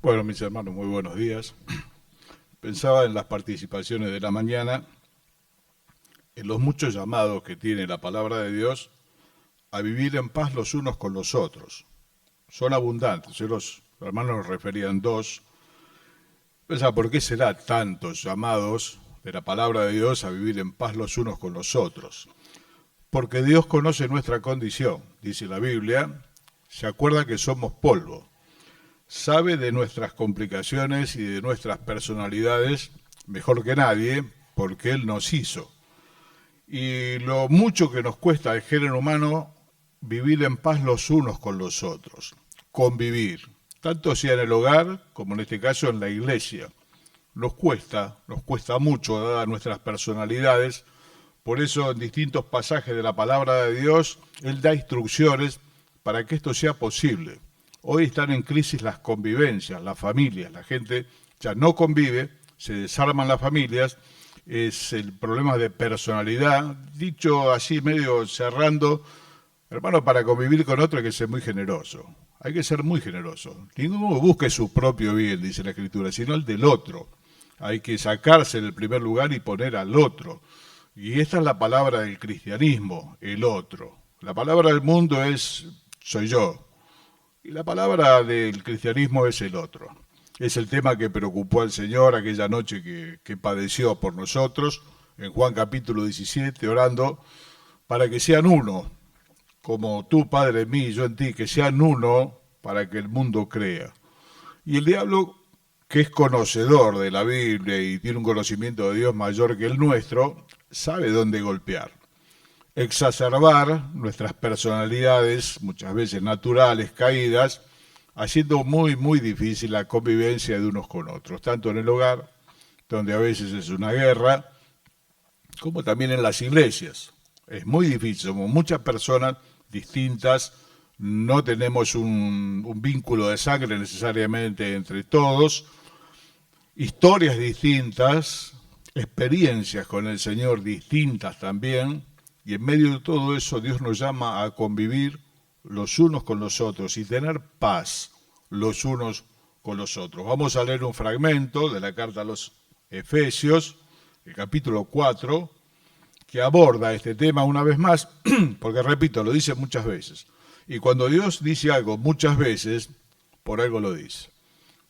Bueno, mis hermanos, muy buenos días. Pensaba en las participaciones de la mañana, en los muchos llamados que tiene la palabra de Dios a vivir en paz los unos con los otros. Son abundantes. Yo los hermanos nos referían dos. Pensaba, ¿por qué será tantos llamados de la palabra de Dios a vivir en paz los unos con los otros? Porque Dios conoce nuestra condición, dice la Biblia, se acuerda que somos polvo, sabe de nuestras complicaciones y de nuestras personalidades mejor que nadie, porque Él nos hizo. Y lo mucho que nos cuesta al género humano vivir en paz los unos con los otros, convivir, tanto sea en el hogar como en este caso en la iglesia. Nos cuesta mucho, dadas nuestras personalidades. Por eso en distintos pasajes de la palabra de Dios, Él da instrucciones para que esto sea posible. Hoy están en crisis las convivencias, las familias, la gente ya no convive, se desarman las familias, es el problema de personalidad. Dicho así, medio cerrando, hermano, para convivir con otro hay que ser muy generoso. Hay que ser muy generoso. Ninguno busque su propio bien, dice la Escritura, sino el del otro. Hay que sacarse del primer lugar y poner al otro. Y esta es la palabra del cristianismo, el otro. La palabra del mundo es soy yo. Y la palabra del cristianismo es el otro. Es el tema que preocupó al Señor aquella noche que padeció por nosotros, en Juan capítulo 17, orando para que sean uno, como tú, Padre, en mí y yo en ti, que sean uno para que el mundo crea. Y el diablo, que es conocedor de la Biblia y tiene un conocimiento de Dios mayor que el nuestro, sabe dónde golpear. Exacerbar nuestras personalidades, muchas veces naturales, caídas, haciendo muy difícil la convivencia de unos con otros, tanto en el hogar, donde a veces es una guerra, como también en las iglesias. Es muy difícil, somos muchas personas distintas, no tenemos un vínculo de sangre necesariamente entre todos, historias distintas, experiencias con el Señor distintas también, y en medio de todo eso Dios nos llama a convivir los unos con los otros y tener paz los unos con los otros. Vamos a leer un fragmento de la carta a los Efesios, el capítulo 4, que aborda este tema una vez más, porque repito, lo dice muchas veces. Y cuando Dios dice algo muchas veces, por algo lo dice.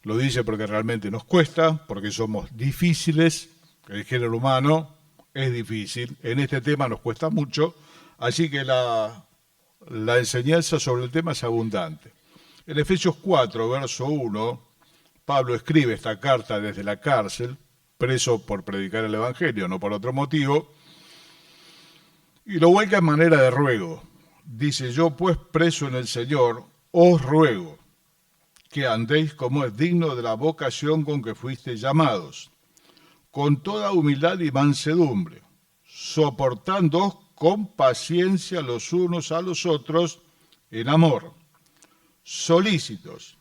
Lo dice porque realmente nos cuesta, porque somos difíciles, el género humano es difícil, en este tema nos cuesta mucho, así que la enseñanza sobre el tema es abundante. En Efesios 4, verso 1, Pablo escribe esta carta desde la cárcel, preso por predicar el Evangelio, no por otro motivo, y lo vuelca en manera de ruego. Dice, yo pues preso en el Señor, os ruego que andéis como es digno de la vocación con que fuisteis llamados, con toda humildad y mansedumbre, soportándoos con paciencia los unos a los otros en amor, solícitos,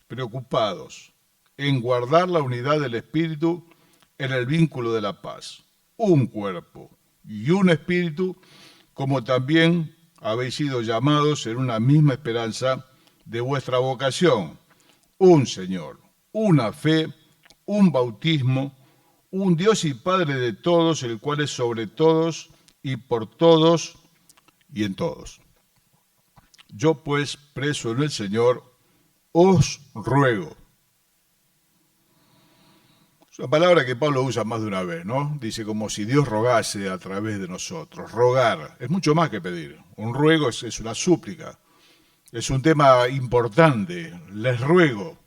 preocupados, en guardar la unidad del Espíritu en el vínculo de la paz, un cuerpo y un espíritu, como también habéis sido llamados en una misma esperanza de vuestra vocación, un Señor, una fe, un bautismo, un Dios y Padre de todos, el cual es sobre todos y por todos y en todos. Yo pues, preso en el Señor, os ruego. Es una palabra que Pablo usa más de una vez, ¿no? Dice como si Dios rogase a través de nosotros. Rogar es mucho más que pedir. Un ruego es una súplica. Es un tema importante. Les ruego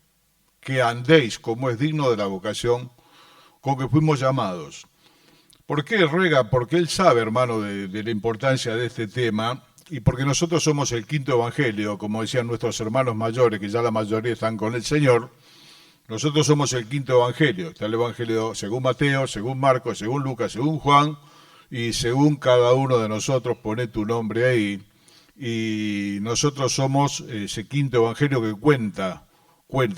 que andéis como es digno de la vocación con que fuimos llamados. ¿Por qué ruega? Porque él sabe, hermano, de la importancia de este tema y porque nosotros somos el quinto evangelio, como decían nuestros hermanos mayores, que ya la mayoría están con el Señor. Nosotros somos el quinto evangelio. Está el evangelio según Mateo, según Marcos, según Lucas, según Juan, y según cada uno de nosotros, pone tu nombre ahí. Y nosotros somos ese quinto evangelio que cuenta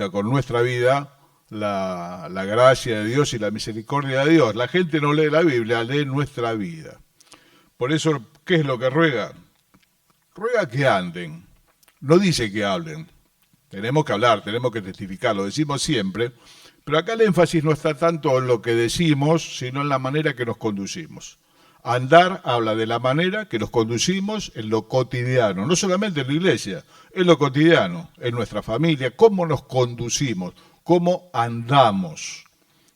con nuestra vida la gracia de Dios y la misericordia de Dios. La gente no lee la Biblia, lee nuestra vida. Por eso, ¿qué es lo que ruega? Ruega que anden. No dice que hablen. Tenemos que hablar, tenemos que testificar, lo decimos siempre, pero acá el énfasis no está tanto en lo que decimos, sino en la manera que nos conducimos. Andar habla de la manera que nos conducimos en lo cotidiano, no solamente en la iglesia, en lo cotidiano, en nuestra familia, cómo nos conducimos, cómo andamos.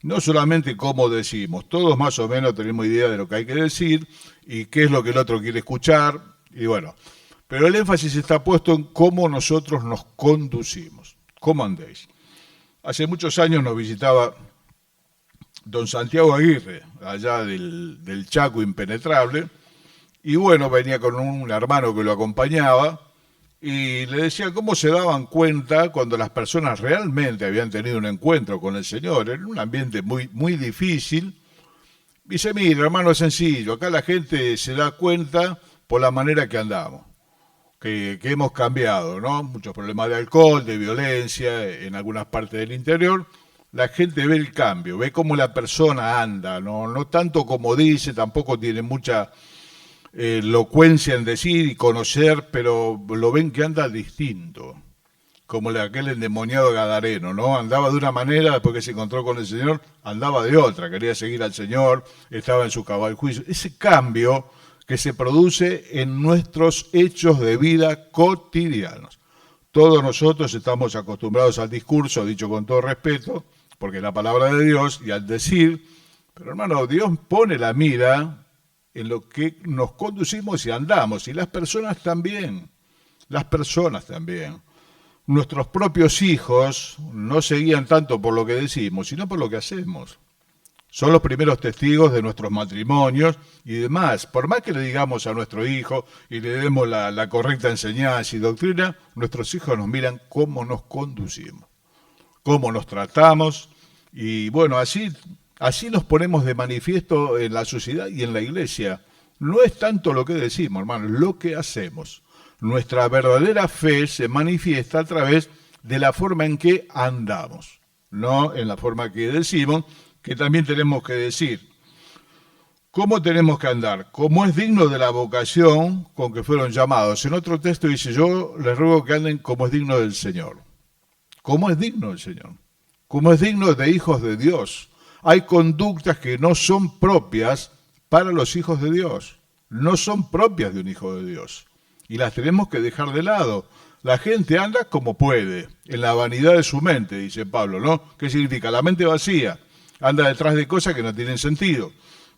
No solamente cómo decimos, todos más o menos tenemos idea de lo que hay que decir y qué es lo que el otro quiere escuchar, y bueno, pero el énfasis está puesto en cómo nosotros nos conducimos, cómo andéis. Hace muchos años nos visitaba don Santiago Aguirre, allá del Chaco impenetrable, y bueno, venía con un hermano que lo acompañaba, y le decía cómo se daban cuenta cuando las personas realmente habían tenido un encuentro con el Señor, en un ambiente muy, muy difícil. Dice, mira, hermano, es sencillo, acá la gente se da cuenta por la manera que andamos, que hemos cambiado, ¿no? Muchos problemas de alcohol, de violencia, en algunas partes del interior. La gente ve el cambio, ve cómo la persona anda, no tanto como dice, tampoco tiene mucha elocuencia en decir y conocer, pero lo ven que anda distinto, como aquel endemoniado gadareno, ¿no? Andaba de una manera, después que se encontró con el Señor, andaba de otra, quería seguir al Señor, estaba en su cabal juicio. Ese cambio que se produce en nuestros hechos de vida cotidianos. Todos nosotros estamos acostumbrados al discurso, dicho con todo respeto, porque es la palabra de Dios, y al decir, pero hermano, Dios pone la mira en lo que nos conducimos y andamos, y las personas también, Nuestros propios hijos no se guían tanto por lo que decimos, sino por lo que hacemos. Son los primeros testigos de nuestros matrimonios y demás. Por más que le digamos a nuestro hijo y le demos la correcta enseñanza y doctrina, nuestros hijos nos miran cómo nos conducimos, cómo nos tratamos, y bueno, así nos ponemos de manifiesto en la sociedad y en la iglesia. No es tanto lo que decimos, hermano, es lo que hacemos. Nuestra verdadera fe se manifiesta a través de la forma en que andamos, no en la forma que decimos, que también tenemos que decir. ¿Cómo tenemos que andar? Como es digno de la vocación con que fueron llamados. En otro texto dice, yo les ruego que anden como es digno del Señor. ¿Cómo es digno del Señor? ¿Cómo es digno de hijos de Dios? Hay conductas que no son propias para los hijos de Dios. No son propias de un hijo de Dios. Y las tenemos que dejar de lado. La gente anda como puede, en la vanidad de su mente, dice Pablo, ¿no? ¿Qué significa? La mente vacía. Anda detrás de cosas que no tienen sentido.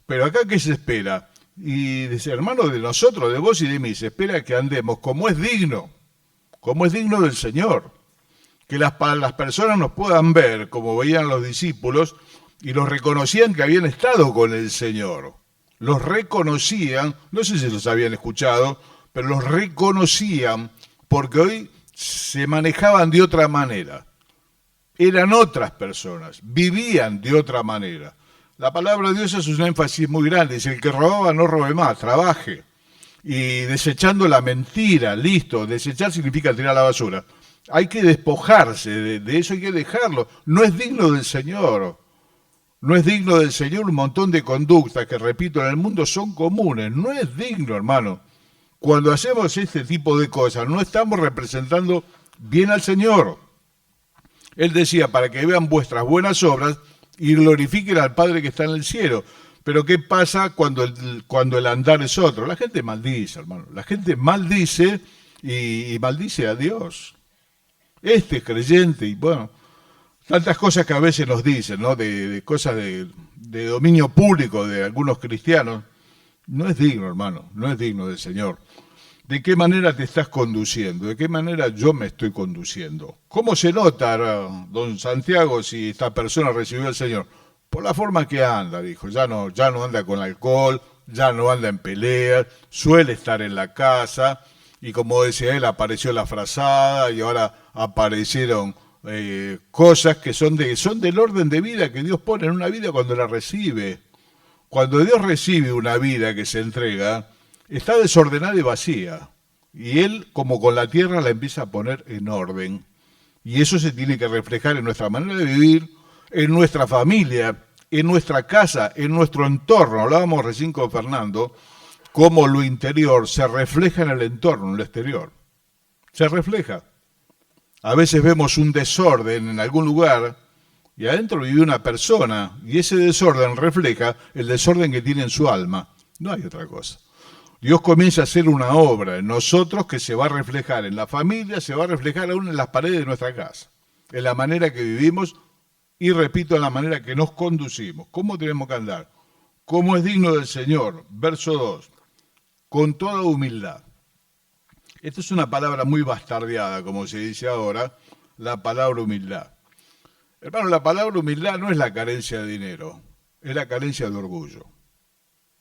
Pero acá, ¿qué se espera? Y dice, hermano, de nosotros, de vos y de mí, se espera que andemos como es digno del Señor. Que las personas nos puedan ver, como veían los discípulos, y los reconocían que habían estado con el Señor. Los reconocían, no sé si los habían escuchado, pero los reconocían porque hoy se manejaban de otra manera. Eran otras personas, vivían de otra manera. La palabra de Dios es un énfasis muy grande. Dice, el que robaba no robe más, trabaje. Y desechando la mentira, listo. Desechar significa tirar a la basura. Hay que despojarse de eso, hay que dejarlo. No es digno del Señor. No es digno del Señor un montón de conductas que, repito, en el mundo son comunes. No es digno, hermano. Cuando hacemos este tipo de cosas, no estamos representando bien al Señor. Él decía, para que vean vuestras buenas obras y glorifiquen al Padre que está en el cielo. Pero ¿qué pasa cuando el andar es otro? La gente maldice, hermano. La gente maldice y maldice a Dios. Este es creyente y bueno, tantas cosas que a veces nos dicen, ¿no? De cosas de dominio público de algunos cristianos. No es digno, hermano, no es digno del Señor. ¿De qué manera te estás conduciendo? ¿De qué manera yo me estoy conduciendo? ¿Cómo se nota, don Santiago, si esta persona recibió al Señor? Por la forma que anda, dijo. Ya no anda con alcohol, ya no anda en peleas, suele estar en la casa. Y como decía él, apareció la frazada y ahora aparecieron cosas que son del orden de vida que Dios pone en una vida cuando la recibe. Cuando Dios recibe una vida que se entrega, está desordenada y vacía. Y Él, como con la tierra, la empieza a poner en orden. Y eso se tiene que reflejar en nuestra manera de vivir, en nuestra familia, en nuestra casa, en nuestro entorno. Hablábamos recién con Fernando, cómo lo interior se refleja en el entorno, en el exterior. Se refleja. A veces vemos un desorden en algún lugar y adentro vive una persona y ese desorden refleja el desorden que tiene en su alma. No hay otra cosa. Dios comienza a hacer una obra en nosotros que se va a reflejar en la familia, se va a reflejar aún en las paredes de nuestra casa, en la manera que vivimos y, repito, en la manera que nos conducimos. ¿Cómo tenemos que andar? Como es digno del Señor, verso 2, con toda humildad. Esta es una palabra muy bastardeada, como se dice ahora, la palabra humildad. Hermano, la palabra humildad no es la carencia de dinero, es la carencia de orgullo.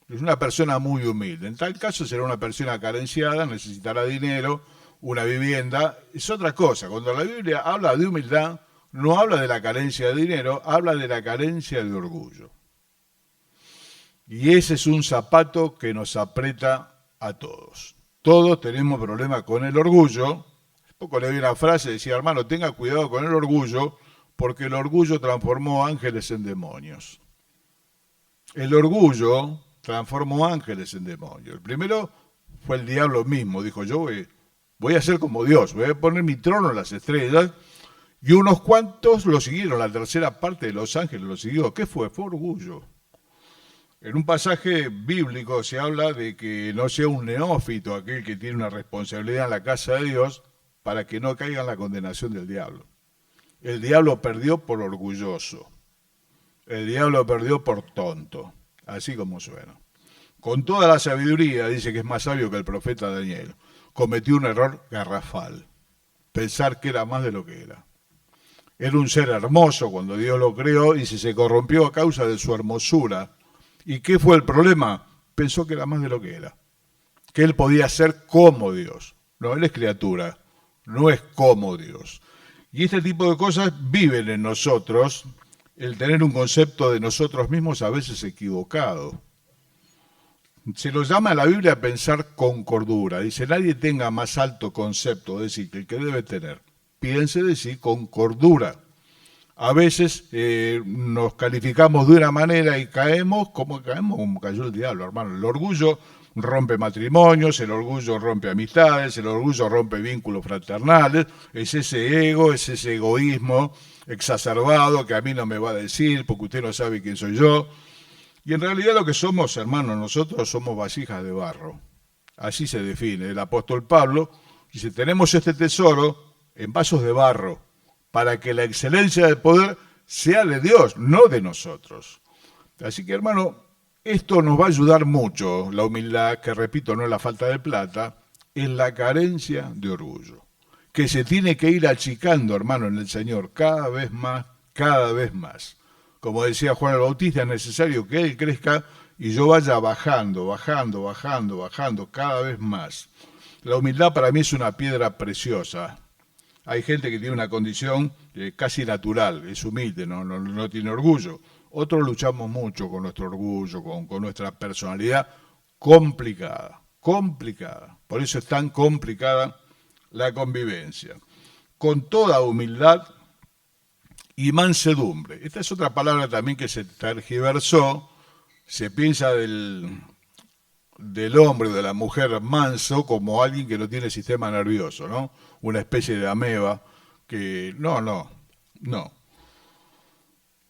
Es una persona muy humilde. En tal caso será una persona carenciada, necesitará dinero, una vivienda. Es otra cosa. Cuando la Biblia habla de humildad, no habla de la carencia de dinero, habla de la carencia de orgullo. Y ese es un zapato que nos aprieta a todos. Todos tenemos problemas con el orgullo. Hace poco leí una frase, decía, hermano, tenga cuidado con el orgullo, porque el orgullo transformó ángeles en demonios. El orgullo transformó ángeles en demonios. El primero fue el diablo mismo, dijo, yo voy a ser como Dios, voy a poner mi trono en las estrellas, y unos cuantos lo siguieron, la tercera parte de los ángeles lo siguió. ¿Qué fue? Fue orgullo. En un pasaje bíblico se habla de que no sea un neófito aquel que tiene una responsabilidad en la casa de Dios para que no caiga en la condenación del diablo. El diablo perdió por orgulloso. El diablo perdió por tonto. Así como suena. Con toda la sabiduría, dice que es más sabio que el profeta Daniel, cometió un error garrafal. Pensar que era más de lo que era. Era un ser hermoso cuando Dios lo creó y se corrompió a causa de su hermosura. ¿Y qué fue el problema? Pensó que era más de lo que era. Que él podía ser como Dios. No, él es criatura, no es como Dios. Y este tipo de cosas viven en nosotros, el tener un concepto de nosotros mismos a veces equivocado. Se lo llama en la Biblia pensar con cordura. Dice, nadie tenga más alto concepto, es decir, que el que debe tener. Piense de sí con cordura. A veces nos calificamos de una manera y caemos como cayó el diablo, hermano. El orgullo rompe matrimonios, el orgullo rompe amistades, el orgullo rompe vínculos fraternales. Es ese ego, es ese egoísmo exacerbado que a mí no me va a decir porque usted no sabe quién soy yo. Y en realidad lo que somos, hermano, nosotros somos vasijas de barro. Así se define el apóstol Pablo. Dice, tenemos este tesoro en vasos de barro, para que la excelencia del poder sea de Dios, no de nosotros. Así que, hermano, esto nos va a ayudar mucho, la humildad, que repito, no es la falta de plata, es la carencia de orgullo, que se tiene que ir achicando, hermano, en el Señor, cada vez más, cada vez más. Como decía Juan el Bautista, es necesario que Él crezca y yo vaya bajando, cada vez más. La humildad para mí es una piedra preciosa. Hay gente que tiene una condición casi natural, es humilde, no tiene orgullo. Otros luchamos mucho con nuestro orgullo, con nuestra personalidad complicada. Por eso es tan complicada la convivencia. Con toda humildad y mansedumbre. Esta es otra palabra también que se tergiversó. Se piensa del hombre o de la mujer manso como alguien que no tiene sistema nervioso, ¿no? Una especie de ameba que no.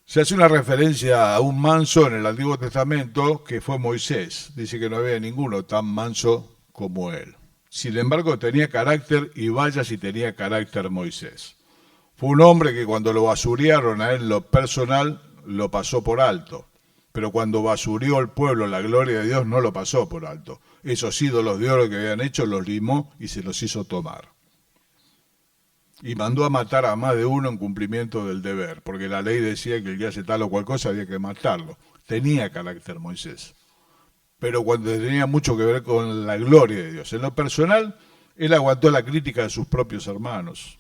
Se hace una referencia a un manso en el Antiguo Testamento que fue Moisés. Dice que no había ninguno tan manso como él. Sin embargo, tenía carácter y vaya si tenía carácter Moisés. Fue un hombre que cuando lo basurearon a él lo personal, lo pasó por alto. Pero cuando basurió el pueblo la gloria de Dios, no lo pasó por alto. Esos ídolos de oro que habían hecho los limó y se los hizo tomar. Y mandó a matar a más de uno en cumplimiento del deber, porque la ley decía que el que hace tal o cual cosa había que matarlo. Tenía carácter Moisés, pero cuando tenía mucho que ver con la gloria de Dios. En lo personal, él aguantó la crítica de sus propios hermanos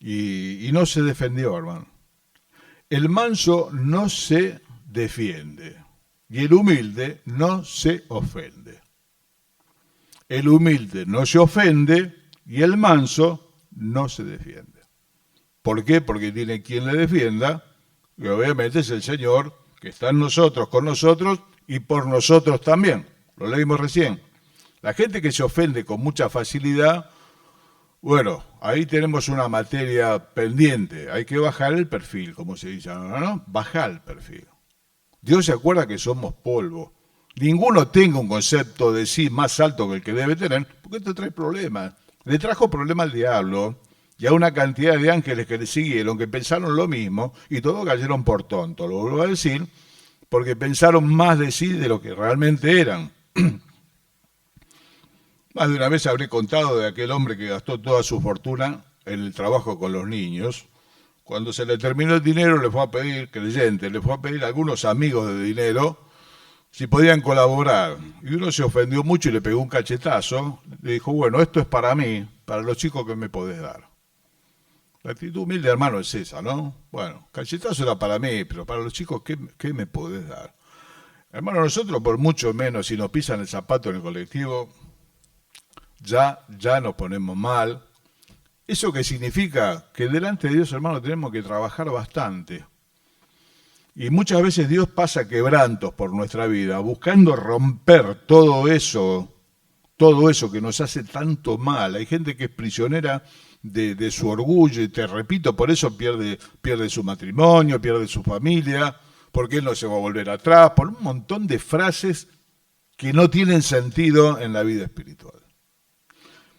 y no se defendió, hermano. El manso no se defiende y el humilde no se ofende. El humilde no se ofende y el manso no se defiende. ¿Por qué? Porque tiene quien le defienda, y obviamente es el Señor que está en nosotros, con nosotros y por nosotros también. Lo leímos recién. La gente que se ofende con mucha facilidad Bueno, ahí tenemos una materia pendiente. Hay que bajar el perfil, como se dice ahora, ¿no? Bajar el perfil. Dios se acuerda que somos polvo. Ninguno tenga un concepto de sí más alto que el que debe tener, porque esto trae problemas. Le trajo problema al diablo y a una cantidad de ángeles que le siguieron, que pensaron lo mismo y todos cayeron por tonto. Lo vuelvo a decir, porque pensaron más de sí de lo que realmente eran. Más de una vez habré contado de aquel hombre que gastó toda su fortuna en el trabajo con los niños. Cuando se le terminó el dinero, le fue a pedir, creyente, le fue a pedir a algunos amigos de dinero si podían colaborar. Y uno se ofendió mucho y le pegó un cachetazo. Le dijo, bueno, esto es para mí, para los chicos que me podés dar. La actitud humilde, hermano, es esa, ¿no? Bueno, cachetazo era para mí, pero para los chicos, ¿qué me podés dar? Hermano, nosotros por mucho menos, si nos pisan el zapato en el colectivo, ya nos ponemos mal. ¿Eso qué significa? Que delante de Dios, hermano, tenemos que trabajar bastante. Y muchas veces Dios pasa quebrantos por nuestra vida, buscando romper todo eso que nos hace tanto mal. Hay gente que es prisionera de su orgullo, y te repito, por eso pierde su matrimonio, pierde su familia, porque él no se va a volver atrás, por un montón de frases que no tienen sentido en la vida espiritual.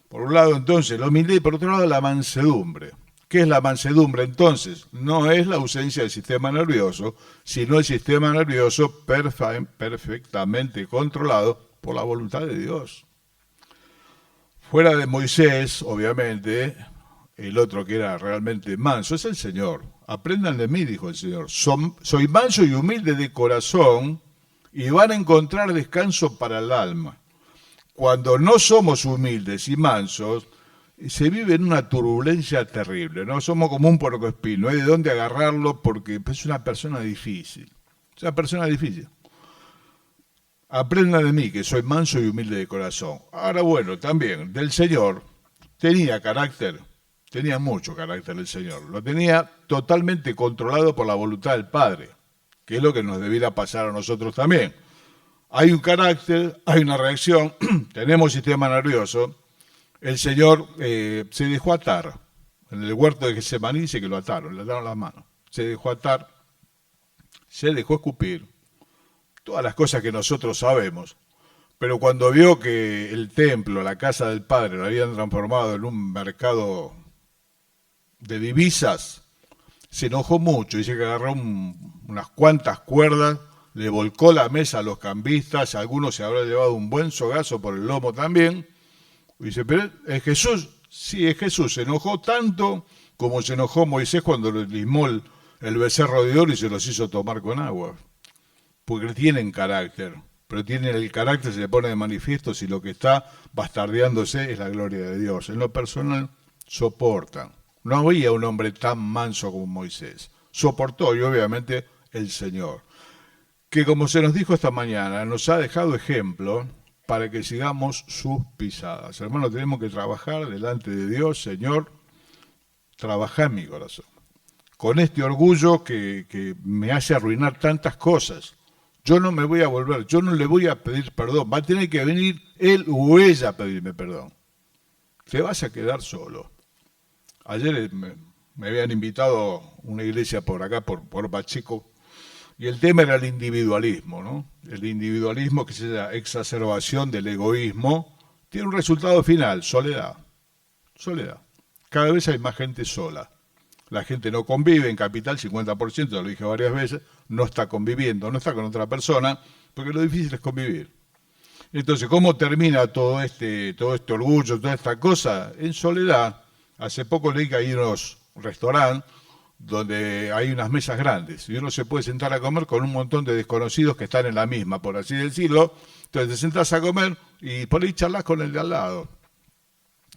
Por un lado, entonces, la humildad y por otro lado, la mansedumbre. ¿Qué es la mansedumbre entonces? No es la ausencia del sistema nervioso, sino el sistema nervioso perfectamente controlado por la voluntad de Dios. Fuera de Moisés, obviamente, el otro que era realmente manso es el Señor. Aprendan de mí, dijo el Señor. Soy manso y humilde de corazón y van a encontrar descanso para el alma. Cuando no somos humildes y mansos, se vive en una turbulencia terrible, ¿no? Somos como un puercoespín, no hay de dónde agarrarlo porque es una persona difícil. Es una persona difícil. Aprenda de mí, que soy manso y humilde de corazón. Ahora, bueno, también, del Señor, tenía carácter, tenía mucho carácter el Señor. Lo tenía totalmente controlado por la voluntad del Padre, que es lo que nos debiera pasar a nosotros también. Hay un carácter, hay una reacción, tenemos sistema nervioso. El Señor se dejó atar. En el huerto de Getsemaní dice que lo ataron, le ataron las manos. Se dejó atar, se dejó escupir. Todas las cosas que nosotros sabemos. Pero cuando vio que el templo, la casa del Padre, lo habían transformado en un mercado de divisas, se enojó mucho. Dice que agarró unas cuantas cuerdas, le volcó la mesa a los cambistas, algunos se habrán llevado un buen sogazo por el lomo también. Y dice, pero ¿es Jesús? Sí, es Jesús. Se enojó tanto como se enojó Moisés cuando le limó el becerro de oro y se los hizo tomar con agua. Porque tienen carácter, pero tienen el carácter, se le pone de manifiesto si lo que está bastardeándose es la gloria de Dios. En lo personal, soportan. No había un hombre tan manso como Moisés. Soportó y obviamente el Señor, que como se nos dijo esta mañana, nos ha dejado ejemplo para que sigamos sus pisadas. Hermanos, tenemos que trabajar delante de Dios. Señor, trabaja en mi corazón. Con este orgullo que me hace arruinar tantas cosas. Yo no me voy a volver, yo no le voy a pedir perdón. Va a tener que venir él o ella a pedirme perdón. Te vas a quedar solo. Ayer me habían invitado a una iglesia por acá, por Pacheco, y el tema era el individualismo, ¿no? El individualismo, que es la exacerbación del egoísmo, tiene un resultado final, soledad. Soledad. Cada vez hay más gente sola. La gente no convive, en Capital 50%, lo dije varias veces, no está conviviendo, no está con otra persona, porque lo difícil es convivir. Entonces, ¿cómo termina todo este orgullo, toda esta cosa? En soledad. Hace poco leí que hay unos restaurantes donde hay unas mesas grandes y uno se puede sentar a comer con un montón de desconocidos que están en la misma, por así decirlo. Entonces te sentás a comer y por ahí charlas con el de al lado,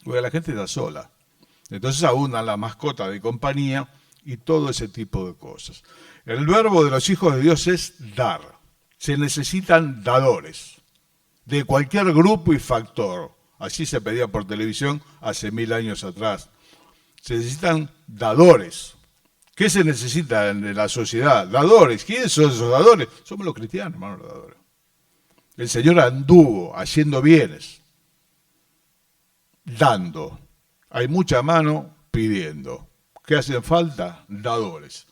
porque la gente está sola. Entonces abundan la mascota de compañía y todo ese tipo de cosas. El verbo de los hijos de Dios es dar. Se necesitan dadores de cualquier grupo y factor. Así se pedía por televisión hace 1000 años atrás. Se necesitan dadores. ¿Qué se necesita en la sociedad? Dadores. ¿Quiénes son esos dadores? Somos los cristianos, hermanos, los dadores. El Señor anduvo haciendo bienes, dando. Hay mucha mano pidiendo. ¿Qué hacen falta? Dadores.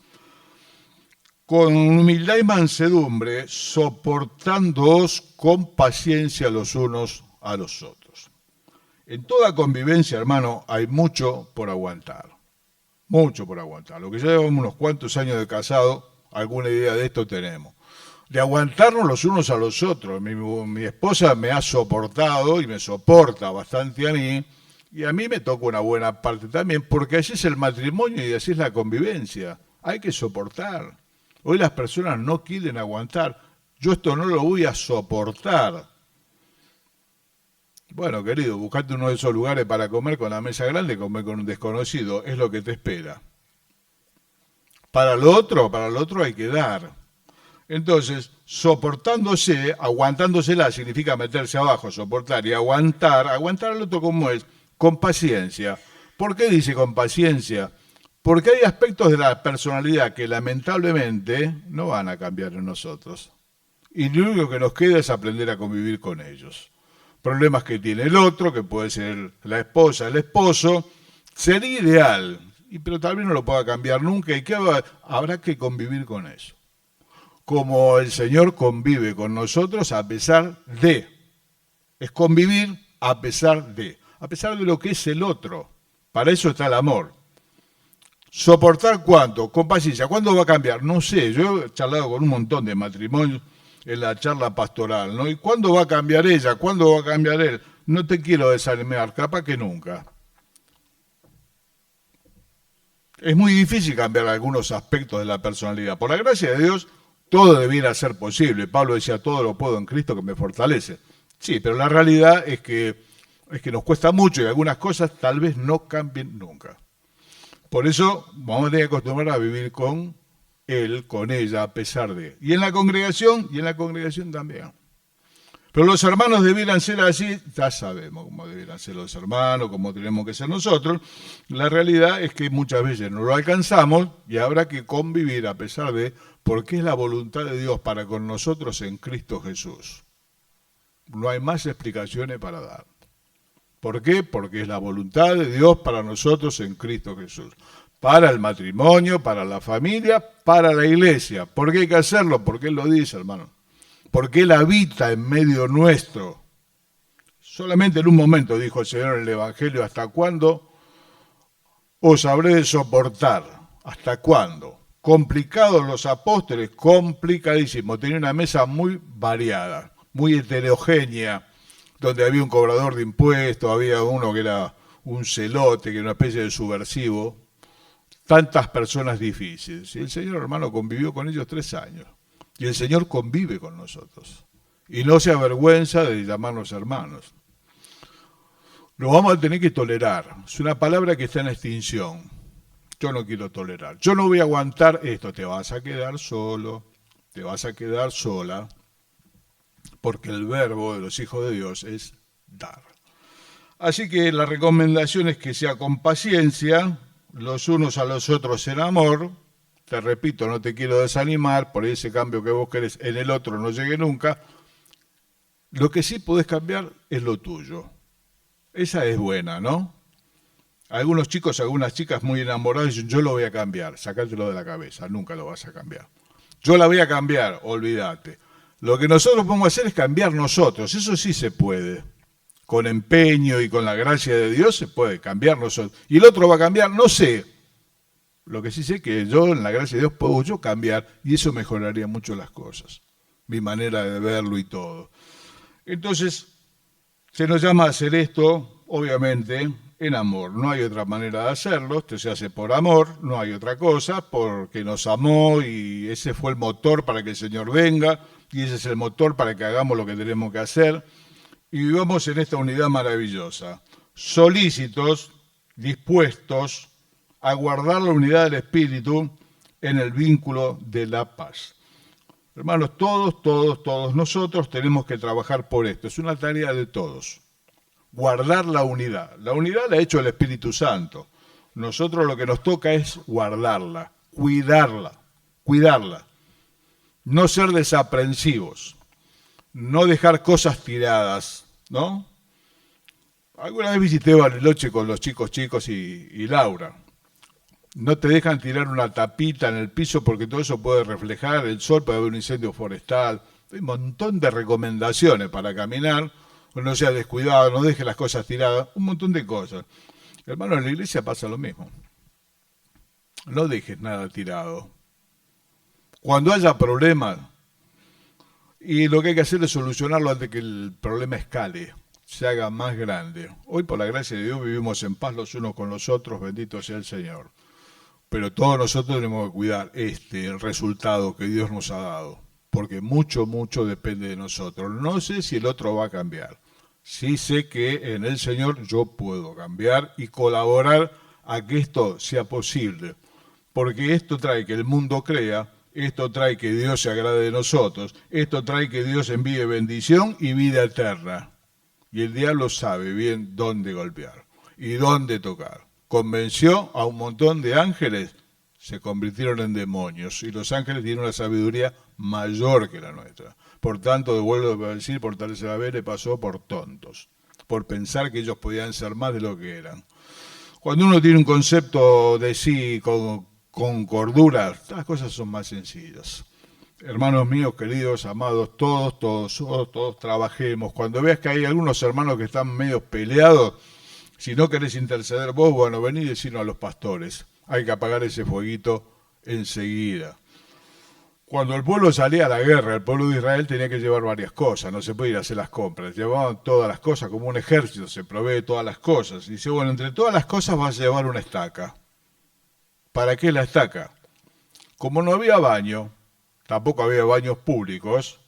Con humildad y mansedumbre, soportándoos con paciencia los unos a los otros. En toda convivencia, hermano, hay mucho por aguantar. Mucho por aguantar. Lo que ya llevamos unos cuantos años de casado, alguna idea de esto tenemos. De aguantarnos los unos a los otros. Mi esposa me ha soportado y me soporta bastante a mí, y a mí me toca una buena parte también, porque así es el matrimonio y así es la convivencia. Hay que soportar. Hoy las personas no quieren aguantar. Yo esto no lo voy a soportar. Bueno, querido, buscate uno de esos lugares para comer con la mesa grande, comer con un desconocido, es lo que te espera. Para lo otro hay que dar. Entonces, soportándose, aguantándosela significa meterse abajo, soportar y aguantar al otro como es, con paciencia. ¿Por qué dice con paciencia? Porque hay aspectos de la personalidad que lamentablemente no van a cambiar en nosotros. Y lo único que nos queda es aprender a convivir con ellos. Problemas que tiene el otro, que puede ser la esposa, el esposo, sería ideal, pero tal vez no lo pueda cambiar nunca y habrá que convivir con eso. Como el Señor convive con nosotros a pesar de. Es convivir a pesar de lo que es el otro. Para eso está el amor. ¿Soportar cuánto? Con paciencia. ¿Cuándo va a cambiar? No sé, yo he charlado con un montón de matrimonios en la charla pastoral, ¿no? ¿Y cuándo va a cambiar ella? ¿Cuándo va a cambiar él? No te quiero desanimar, capaz que nunca. Es muy difícil cambiar algunos aspectos de la personalidad. Por la gracia de Dios, todo debiera ser posible. Pablo decía, todo lo puedo en Cristo que me fortalece. Sí, pero la realidad es que nos cuesta mucho y algunas cosas tal vez no cambien nunca. Por eso vamos a tener que acostumbrar a vivir con él, con ella, a pesar de. Y en la congregación también. Pero los hermanos debieran ser así, ya sabemos cómo debieran ser los hermanos, cómo tenemos que ser nosotros. La realidad es que muchas veces no lo alcanzamos y habrá que convivir a pesar de, porque es la voluntad de Dios para con nosotros en Cristo Jesús. No hay más explicaciones para dar. ¿Por qué? Porque es la voluntad de Dios para nosotros en Cristo Jesús. Para el matrimonio, para la familia, para la iglesia. ¿Por qué hay que hacerlo? Porque Él lo dice, hermano. Porque Él habita en medio nuestro. Solamente en un momento dijo el Señor en el Evangelio, ¿hasta cuándo os habré de soportar? ¿Hasta cuándo? Complicados los apóstoles, complicadísimo. Tenía una mesa muy variada, muy heterogénea, donde había un cobrador de impuestos, había uno que era un celote, que era una especie de subversivo. Tantas personas difíciles. Y el Señor, hermano, convivió con ellos 3 años. Y el Señor convive con nosotros. Y no se avergüenza de llamarnos hermanos. Lo vamos a tener que tolerar. Es una palabra que está en extinción. Yo no quiero tolerar. Yo no voy a aguantar esto. Te vas a quedar solo. Te vas a quedar sola. Porque el verbo de los hijos de Dios es dar. Así que la recomendación es que sea con paciencia, los unos a los otros en amor. Te repito, no te quiero desanimar, por ese cambio que vos querés en el otro no llegue nunca. Lo que sí podés cambiar es lo tuyo. Esa es buena, ¿no? Algunos chicos, algunas chicas muy enamoradas dicen, yo lo voy a cambiar, sacátelo de la cabeza, nunca lo vas a cambiar. Yo la voy a cambiar, olvídate. Lo que nosotros podemos hacer es cambiar nosotros, eso sí se puede. Con empeño y con la gracia de Dios se puede cambiar nosotros. Y el otro va a cambiar, no sé. Lo que sí sé es que yo, en la gracia de Dios, puedo yo cambiar y eso mejoraría mucho las cosas. Mi manera de verlo y todo. Entonces, se nos llama a hacer esto, obviamente, en amor. No hay otra manera de hacerlo, esto se hace por amor, no hay otra cosa, porque nos amó y ese fue el motor para que el Señor venga y ese es el motor para que hagamos lo que tenemos que hacer y vivamos en esta unidad maravillosa. Solícitos, dispuestos a guardar la unidad del Espíritu en el vínculo de la paz. Hermanos, todos nosotros tenemos que trabajar por esto. Es una tarea de todos. Guardar la unidad. La unidad la ha hecho el Espíritu Santo. Nosotros lo que nos toca es guardarla, cuidarla. No ser desaprensivos. No dejar cosas tiradas, ¿no? Alguna vez visité Bariloche con los chicos y Laura. No te dejan tirar una tapita en el piso porque todo eso puede reflejar el sol, puede haber un incendio forestal. Hay un montón de recomendaciones para caminar. No sea descuidado, no deje las cosas tiradas, un montón de cosas. Hermano, en la iglesia pasa lo mismo. No dejes nada tirado. Cuando haya problemas, y lo que hay que hacer es solucionarlo antes que el problema escale, se haga más grande. Hoy, por la gracia de Dios, vivimos en paz los unos con los otros, bendito sea el Señor. Pero todos nosotros tenemos que cuidar el resultado que Dios nos ha dado, porque mucho depende de nosotros. No sé si el otro va a cambiar. Sí sé que en el Señor yo puedo cambiar y colaborar a que esto sea posible, porque esto trae que el mundo crea, esto trae que Dios se agrade de nosotros, esto trae que Dios envíe bendición y vida eterna. Y el diablo sabe bien dónde golpear y dónde tocar. Convenció a un montón de ángeles, se convirtieron en demonios. Y los ángeles tienen una sabiduría mayor que la nuestra. Por tanto, vuelvo a decir, por tal le pasó por tontos, por pensar que ellos podían ser más de lo que eran. Cuando uno tiene un concepto de sí con cordura, las cosas son más sencillas. Hermanos míos, queridos, amados, todos trabajemos. Cuando veas que hay algunos hermanos que están medio peleados, si no querés interceder vos, bueno, vení y decirlo a los pastores. Hay que apagar ese fueguito enseguida. Cuando el pueblo salía a la guerra, el pueblo de Israel tenía que llevar varias cosas, no se podía ir a hacer las compras. Llevaban todas las cosas como un ejército, se provee de todas las cosas. Y dice, bueno, entre todas las cosas vas a llevar una estaca. ¿Para qué la estaca? Como no había baño, tampoco había baños públicos,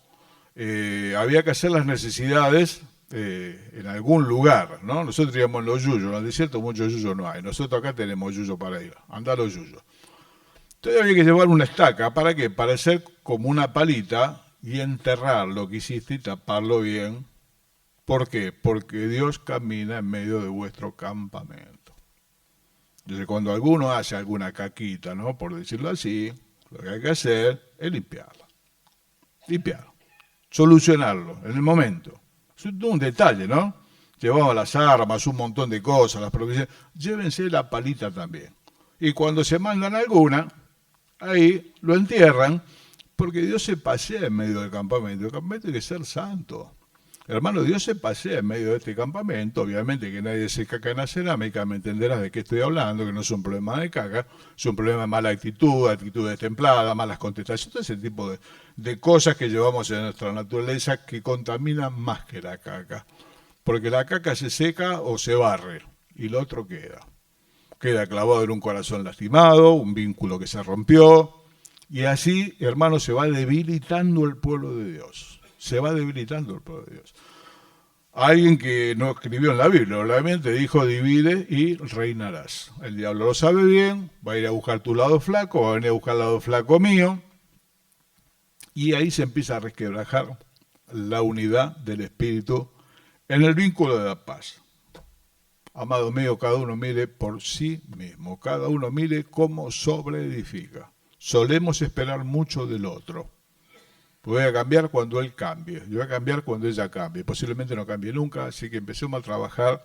había que hacer las necesidades en algún lugar, ¿no? Nosotros teníamos los yuyos, en el desierto muchos yuyos no hay, nosotros acá tenemos yuyos para ir, andá los yuyos. Entonces había que llevar una estaca, ¿para qué? Para hacer como una palita y enterrar lo que hiciste y taparlo bien. ¿Por qué? Porque Dios camina en medio de vuestro campamento. Entonces cuando alguno hace alguna caquita, ¿no? Por decirlo así, lo que hay que hacer es limpiarlo, solucionarlo en el momento. Es un detalle, ¿no? Llevamos las armas, un montón de cosas, las provisiones. Llévense la palita también. Y cuando se mandan alguna, ahí lo entierran, porque Dios se pasea en medio del campamento. El campamento hay que ser santo. Hermano, Dios se pasea en medio de este campamento. Obviamente que nadie se caca en la cerámica, me entenderás de qué estoy hablando, que no es un problema de caca, es un problema de mala actitud, actitud destemplada, malas contestaciones, todo ese tipo de cosas que llevamos en nuestra naturaleza que contaminan más que la caca. Porque la caca se seca o se barre y lo otro queda clavado en un corazón lastimado, un vínculo que se rompió, y así, hermano, se va debilitando el pueblo de Dios. Se va debilitando el pueblo de Dios. Alguien que no escribió en la Biblia, obviamente dijo divide y reinarás. El diablo lo sabe bien, va a ir a buscar tu lado flaco, va a venir a buscar el lado flaco mío, y ahí se empieza a resquebrajar la unidad del Espíritu en el vínculo de la paz. Amado mío, cada uno mire por sí mismo, cada uno mire cómo sobreedifica. Solemos esperar mucho del otro. Voy a cambiar cuando él cambie, yo voy a cambiar cuando ella cambie. Posiblemente no cambie nunca, así que empecemos a trabajar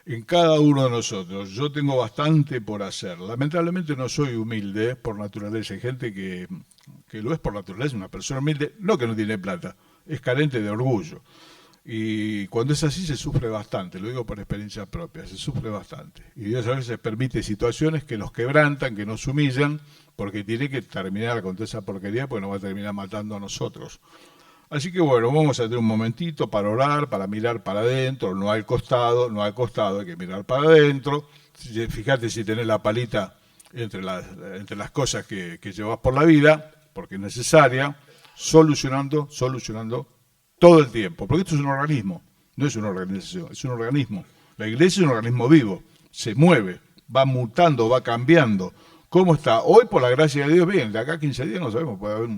en cada uno de nosotros. Yo tengo bastante por hacer. Lamentablemente no soy humilde por naturaleza. Hay gente que lo es por naturaleza, una persona humilde, no que no tiene plata, es carente de orgullo. Y cuando es así se sufre bastante, lo digo por experiencia propia, se sufre bastante. Y Dios a veces permite situaciones que nos quebrantan, que nos humillan, porque tiene que terminar con toda esa porquería, porque nos va a terminar matando a nosotros. Así que bueno, vamos a tener un momentito para orar, para mirar para adentro, no al costado, hay que mirar para adentro. Fíjate si tenés la palita entre las cosas que llevas por la vida, porque es necesaria, solucionando todo el tiempo, porque esto es un organismo, no es una organización, es un organismo. La iglesia es un organismo vivo, se mueve, va mutando, va cambiando. ¿Cómo está? Hoy, por la gracia de Dios, bien, de acá a 15 días no sabemos, puede haber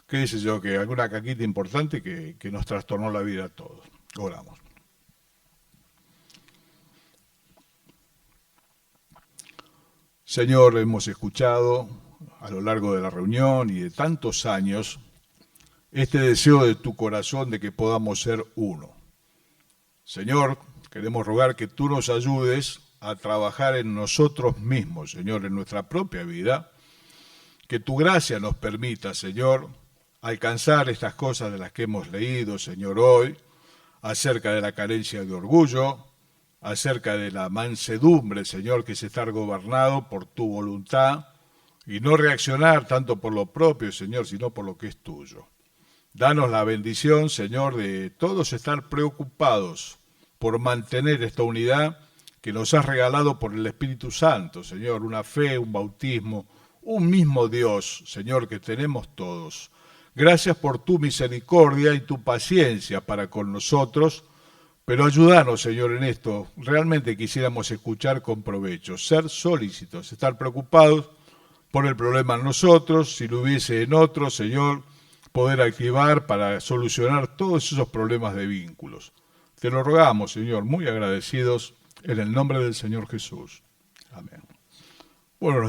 que alguna caquita importante que nos trastornó la vida a todos. Oramos. Señor, hemos escuchado a lo largo de la reunión y de tantos años este deseo de tu corazón de que podamos ser uno. Señor, Queremos rogar que tú nos ayudes a trabajar en nosotros mismos, Señor, en nuestra propia vida. Que tu gracia nos permita, Señor, alcanzar estas cosas de las que hemos leído, Señor, hoy, acerca de la carencia de orgullo, acerca de la mansedumbre, Señor, que es estar gobernado por tu voluntad y no reaccionar tanto por lo propio, Señor, sino por lo que es tuyo. Danos la bendición, Señor, de todos estar preocupados por mantener esta unidad que nos has regalado por el Espíritu Santo, Señor, una fe, un bautismo, un mismo Dios, Señor, que tenemos todos. Gracias por tu misericordia y tu paciencia para con nosotros, pero ayúdanos, Señor, en esto. Realmente quisiéramos escuchar con provecho, ser solícitos, estar preocupados por el problema en nosotros, si lo hubiese en otros, Señor, poder activar para solucionar todos esos problemas de vínculos. Te lo rogamos, Señor, muy agradecidos, en el nombre del Señor Jesús. Amén. Bueno,